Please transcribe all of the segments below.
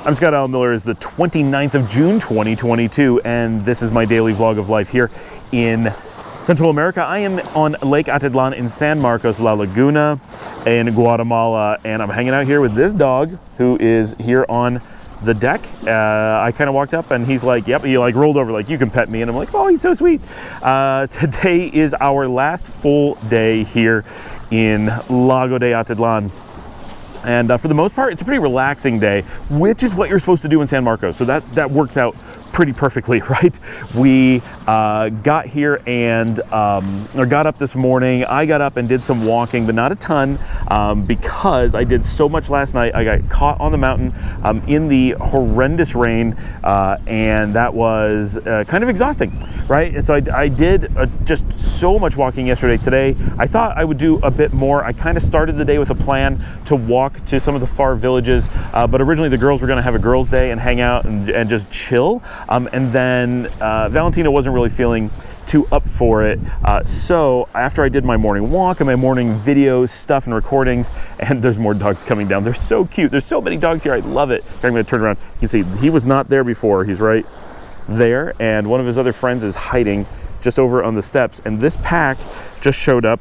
I'm Scott Allen Miller. It's the 29th of June, 2022, and this is my daily vlog of life here in Central America. I am on Lake Atitlan in San Marcos la Laguna in Guatemala, and I'm hanging out here with this dog who is here on the deck. I kind of walked up and he's like, yep, he like rolled over like, you can pet me. And I'm like, oh, he's so sweet. Today is our last full day here in Lago de Atitlan. And for the most part, it's a pretty relaxing day, which is what you're supposed to do in San Marcos. So that works out pretty perfectly, right? We got here and or got up this morning. I got up and did some walking, but not a ton, because I did so much last night. I got caught on the mountain in the horrendous rain, and that was kind of exhausting, right? And so I did just so much walking yesterday. Today, I thought I would do a bit more. I kind of started the day with a plan to walk to some of the far villages, but originally the girls were going to have a girls' day and hang out and just chill. And then Valentina wasn't really feeling too up for it. So after I did my morning walk and my morning video stuff and recordings, and there's more dogs coming down. They're so cute. There's so many dogs here. I love it. Here, I'm going to turn around. You can see he was not there before. He's right there. And one of his other friends is hiding just over on the steps. And this pack just showed up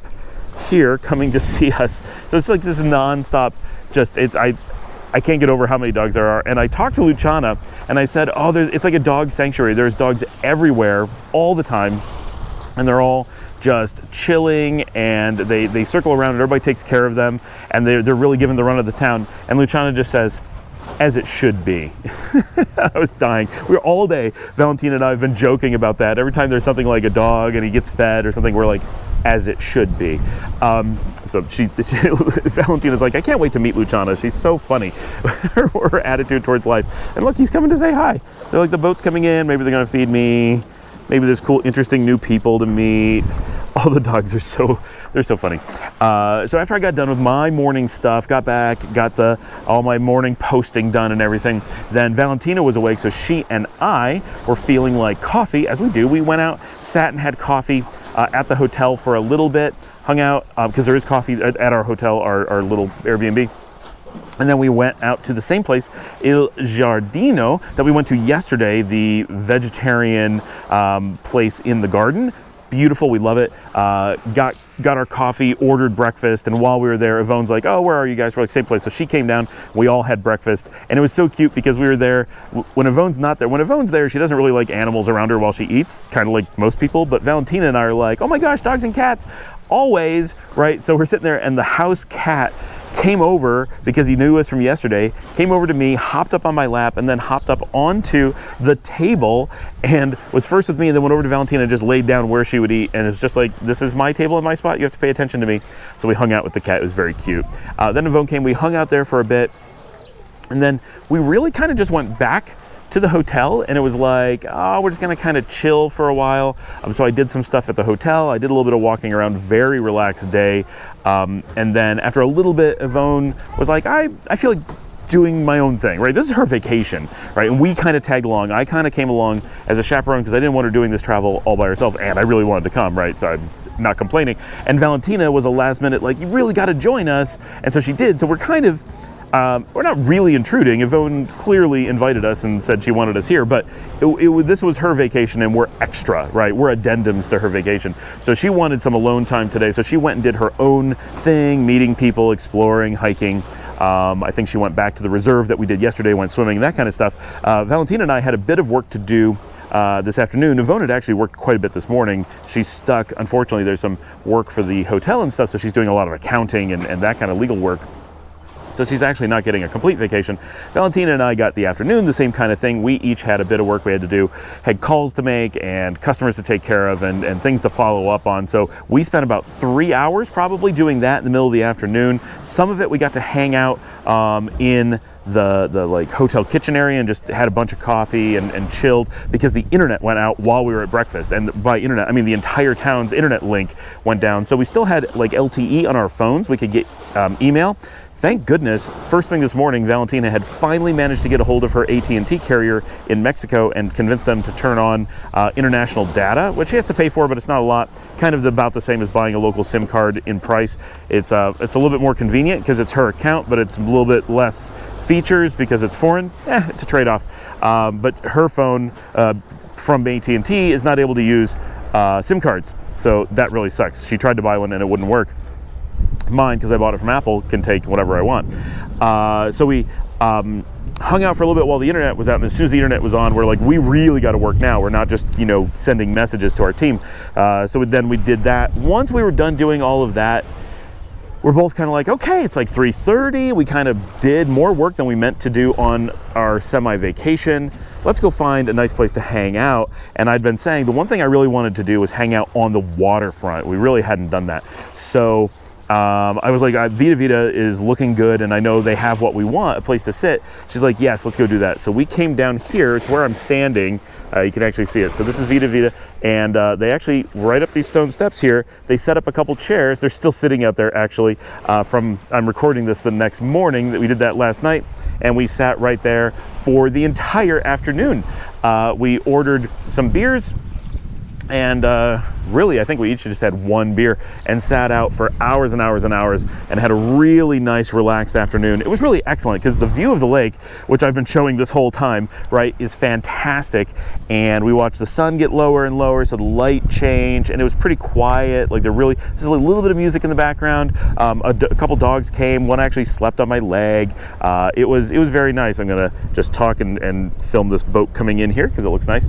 here coming to see us. So it's like this nonstop, just I can't get over how many dogs there are. And I talked to Luciana and I said, oh, it's like a dog sanctuary. There's dogs everywhere all the time. And they're all just chilling and they circle around and everybody takes care of them. And they're really giving the run of the town. And Luciana just says, as it should be. I was dying. We're all day, Valentina and I have been joking about that. Every time there's something like a dog and he gets fed or something, we're like, as it should be. So Valentina's like, I can't wait to meet Luciana. She's so funny. Her attitude towards life. And look, he's coming to say hi. They're like, the boat's coming in. Maybe they're gonna feed me. Maybe there's cool, interesting new people to meet. All the dogs are they're so funny. So after I got done with my morning stuff, got back, got all my morning posting done and everything, then Valentina was awake, so she and I were feeling like coffee, as we do. We went out, sat and had coffee at the hotel for a little bit, hung out, because there is coffee at our hotel, our little Airbnb. And then we went out to the same place, Il Giardino, that we went to yesterday, the vegetarian place in the garden. Beautiful, we love it. Got our coffee, ordered breakfast, and while we were there, Yvonne's like, oh, where are you guys? We're like, same place. So she came down, we all had breakfast, and it was so cute because we were there when Yvonne's not there. When Yvonne's there, she doesn't really like animals around her while she eats, kind of like most people, but Valentina and I are like, oh my gosh, dogs and cats, always, right? So we're sitting there, and the house cat came over because he knew us from yesterday, came over to me, hopped up on my lap, and then hopped up onto the table and was first with me and then went over to Valentina and just laid down where she would eat. And it's just like, this is my table and my spot. You have to pay attention to me. So we hung out with the cat. It was very cute. Then Yvonne came. We hung out there for a bit. And then we really kind of just went back to the hotel, and it was like, oh, we're just gonna kind of chill for a while. So I did some stuff at the hotel. I did a little bit of walking around, very relaxed day. And then after a little bit, Yvonne was like, I feel like doing my own thing, right? This is her vacation, right? And we kind of tagged along. I kind of came along as a chaperone because I didn't want her doing this travel all by herself, and I really wanted to come, right? So I'm not complaining. And Valentina was a last minute, like, you really got to join us. And so she did. So we're kind of, we're not really intruding. Yvonne clearly invited us and said she wanted us here, but this was her vacation and we're extra, right? We're addendums to her vacation. So she wanted some alone time today. So she went and did her own thing, meeting people, exploring, hiking. I think she went back to the reserve that we did yesterday, went swimming, that kind of stuff. Valentina and I had a bit of work to do this afternoon. Yvonne had actually worked quite a bit this morning. She's stuck. Unfortunately, there's some work for the hotel and stuff, so she's doing a lot of accounting and that kind of legal work. So she's actually not getting a complete vacation. Valentina and I got the afternoon, the same kind of thing. We each had a bit of work we had to do, had calls to make and customers to take care of and things to follow up on. So we spent about 3 hours probably doing that in the middle of the afternoon. Some of it we got to hang out in the like hotel kitchen area and just had a bunch of coffee and chilled because the internet went out while we were at breakfast. And by internet, I mean the entire town's internet link went down. So we still had like LTE on our phones. We could get email. thank goodness, first thing this morning, Valentina had finally managed to get a hold of her AT&T carrier in Mexico and convince them to turn on international data, which she has to pay for, but it's not a lot. Kind of about the same as buying a local SIM card in price. It's a little bit more convenient because it's her account, but it's a little bit less features because it's foreign. It's a trade-off. But her phone from AT&T is not able to use SIM cards, so that really sucks. She tried to buy one and it wouldn't work. Mine, because I bought it from Apple, can take whatever I want. So we hung out for a little bit while the internet was out, and as soon as the internet was on, we're like, we really got to work now. We're not just, sending messages to our team. So then we did that. Once we were done doing all of that, we're both kind of like, okay, it's like 3:30. We kind of did more work than we meant to do on our semi-vacation. Let's go find a nice place to hang out. And I'd been saying the one thing I really wanted to do was hang out on the waterfront. We really hadn't done that. So I was like, Veto Vita is looking good, and I know they have what we want, a place to sit. She's like, yes, let's go do that. So we came down here. It's where I'm standing. You can actually see it. So this is Veto Vita, and they actually, right up these stone steps here, they set up a couple chairs. They're still sitting out there, actually, I'm recording this the next morning. That we did that last night, and we sat right there for the entire afternoon. We ordered some beers, and really, I think we each just had one beer and sat out for hours and hours and hours and had a really nice, relaxed afternoon. It was really excellent because the view of the lake, which I've been showing this whole time, right, is fantastic. And we watched the sun get lower and lower, so the light changed, and it was pretty quiet. Like there's a little bit of music in the background. A couple dogs came. One actually slept on my leg. It was very nice. I'm gonna just talk and film this boat coming in here because it looks nice.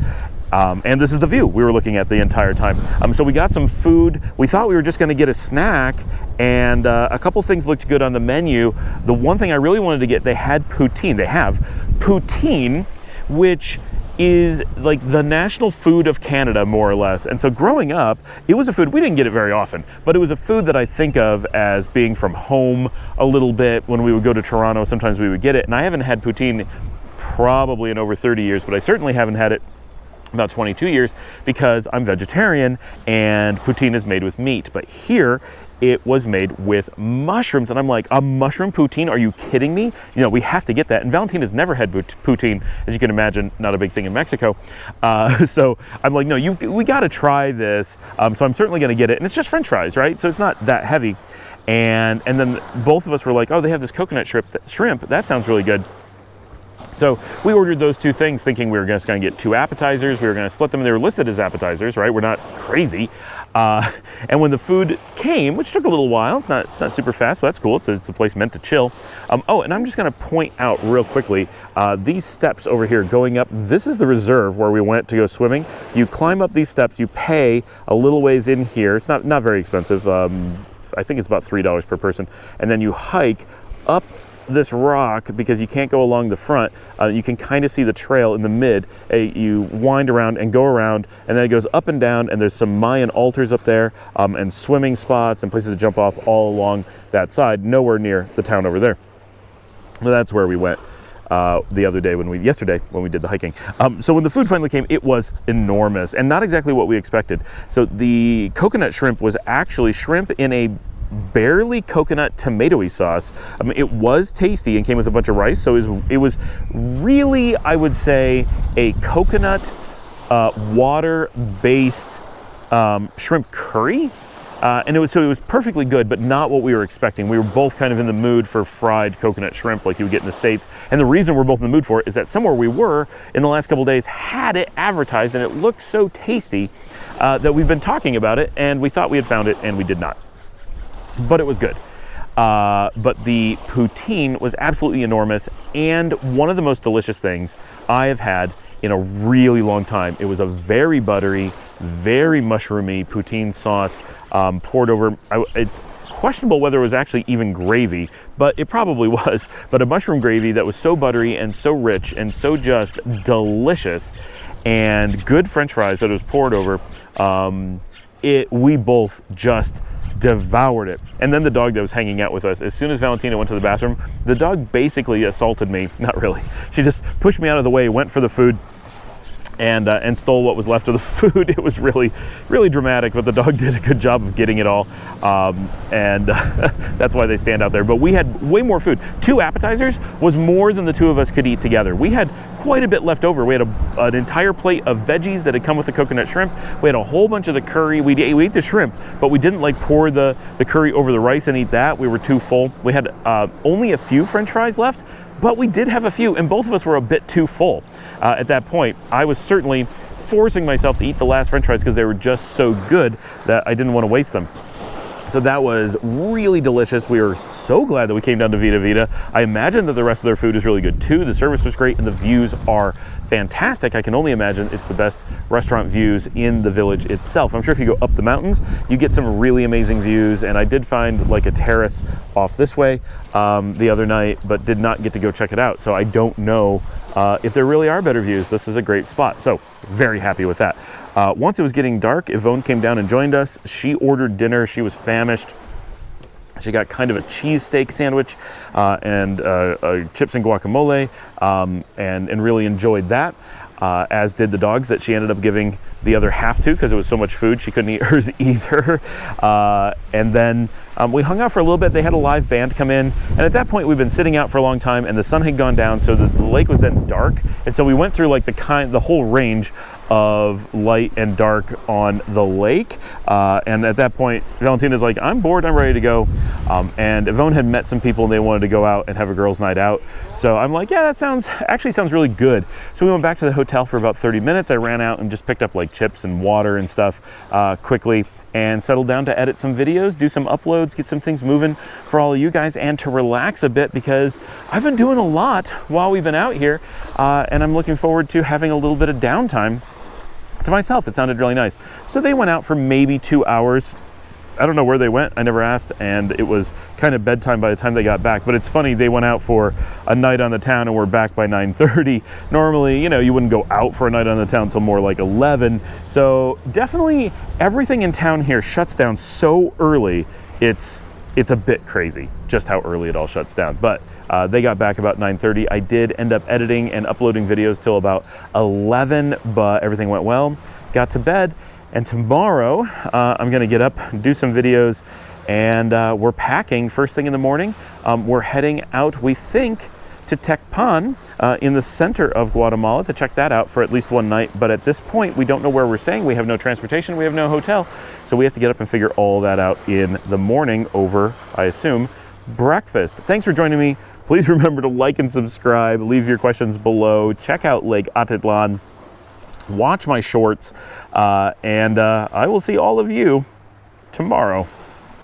And this is the view we were looking at the entire time. So we got some food. We thought we were just going to get a snack, and a couple things looked good on the menu. The one thing I really wanted to get, they had poutine. They have poutine, which is like the national food of Canada, more or less. And so growing up, it was a food, we didn't get it very often, but it was a food that I think of as being from home a little bit. When we would go to Toronto, sometimes we would get it. And I haven't had poutine probably in over 30 years, but I certainly haven't had it about 22 years because I'm vegetarian and poutine is made with meat. But here it was made with mushrooms, and I'm like, a mushroom poutine? Are you kidding me? We have to get that. And Valentina's never had poutine, as you can imagine, not a big thing in Mexico. So I'm like, no, we got to try this. So I'm certainly going to get it, and it's just French fries, right? So it's not that heavy. And then both of us were like, oh, they have this coconut shrimp. That sounds really good. So we ordered those two things thinking we were just going to get two appetizers. We were going to split them. They were listed as appetizers, right? We're not crazy. And when the food came, which took a little while, it's not super fast, but that's cool. It's a place meant to chill. Oh, and I'm just going to point out real quickly, these steps over here going up, this is the reserve where we went to go swimming. You climb up these steps, you pay a little ways in here. It's not very expensive. I think it's about $3 per person. And then you hike up this rock because you can't go along the front. You can kind of see the trail in the mid. You wind around and go around, and then it goes up and down, and there's some Mayan altars up there, and swimming spots and places to jump off all along that side, nowhere near the town over there. Well, that's where we went yesterday when we did the hiking. So when the food finally came, it was enormous and not exactly what we expected. So the coconut shrimp was actually shrimp in a barely coconut tomatoey sauce. It was tasty and came with a bunch of rice, so it was really, I would say, a coconut water-based shrimp curry. And it was perfectly good, but not what we were expecting. We were both kind of in the mood for fried coconut shrimp like you would get in the States. And the reason we're both in the mood for it is that somewhere we were in the last couple of days had it advertised, and it looked so tasty that we've been talking about it, and we thought we had found it, and we did not. But it was good. But the poutine was absolutely enormous, and one of the most delicious things I have had in a really long time. It was a very buttery, very mushroomy poutine sauce poured over. It's questionable whether it was actually even gravy, but it probably was. But a mushroom gravy that was so buttery and so rich and so just delicious, and good French fries that it was poured over. We both just devoured it. And then the dog that was hanging out with us, as soon as Valentina went to the bathroom, the dog basically assaulted me. Not really. She just pushed me out of the way, went for the food, and stole what was left of the food. It was really, really dramatic, but the dog did a good job of getting it all, and that's why they stand out there. But we had way more food. 2 appetizers was more than the 2 of us could eat together. We had quite a bit left over. We had an entire plate of veggies that had come with the coconut shrimp. We had a whole bunch of the curry. We ate the shrimp, but we didn't like pour the curry over the rice and eat that. We were too full. We had only a few French fries left, but we did have a few, and both of us were a bit too full at that point. I was certainly forcing myself to eat the last French fries because they were just so good that I didn't want to waste them. So that was really delicious. We were so glad that we came down to Veto Vita. I imagine that the rest of their food is really good too. The service was great and the views are fantastic. I can only imagine it's the best restaurant views in the village itself. I'm sure if you go up the mountains, you get some really amazing views, and I did find like a terrace off this way the other night, but did not get to go check it out. So I don't know if there really are better views. This is a great spot. So very happy with that. Once it was getting dark, Ivonne came down and joined us. She ordered dinner. She was famished. She got kind of a cheesesteak sandwich and chips and guacamole, and really enjoyed that, as did the dogs that she ended up giving the other half to because it was so much food. She couldn't eat hers either. And then we hung out for a little bit. They had a live band come in, and at that point we'd been sitting out for a long time and the sun had gone down, so the lake was then dark, and so we went through like the whole range of light and dark on the lake, and at that point Valentina's like, I'm bored, I'm ready to go, and Ivonne had met some people and they wanted to go out and have a girls' night out, so I'm like, yeah, that actually sounds really good. So we went back to the hotel for about 30 minutes. I ran out and just picked up like chips and water and stuff quickly, and settled down to edit some videos, do some uploads, get some things moving for all of you guys, and to relax a bit because I've been doing a lot while we've been out here, and I'm looking forward to having a little bit of downtime to myself. It sounded really nice. So they went out for maybe 2 hours. I don't know where they went, I never asked, and it was kind of bedtime by the time they got back. But it's funny, they went out for a night on the town and were back by 9:30. Normally, you wouldn't go out for a night on the town until more like 11. So definitely everything in town here shuts down so early. It's a bit crazy just how early it all shuts down. But they got back about 9:30. I did end up editing and uploading videos till about 11, but everything went well. Got to bed. And tomorrow, I'm gonna get up, do some videos, and we're packing first thing in the morning. We're heading out, we think, to Tecpan in the center of Guatemala to check that out for at least one night. But at this point, we don't know where we're staying. We have no transportation, we have no hotel. So we have to get up and figure all that out in the morning over, I assume, breakfast. Thanks for joining me. Please remember to like and subscribe, leave your questions below, check out Lake Atitlan, watch my shorts, and I will see all of you tomorrow.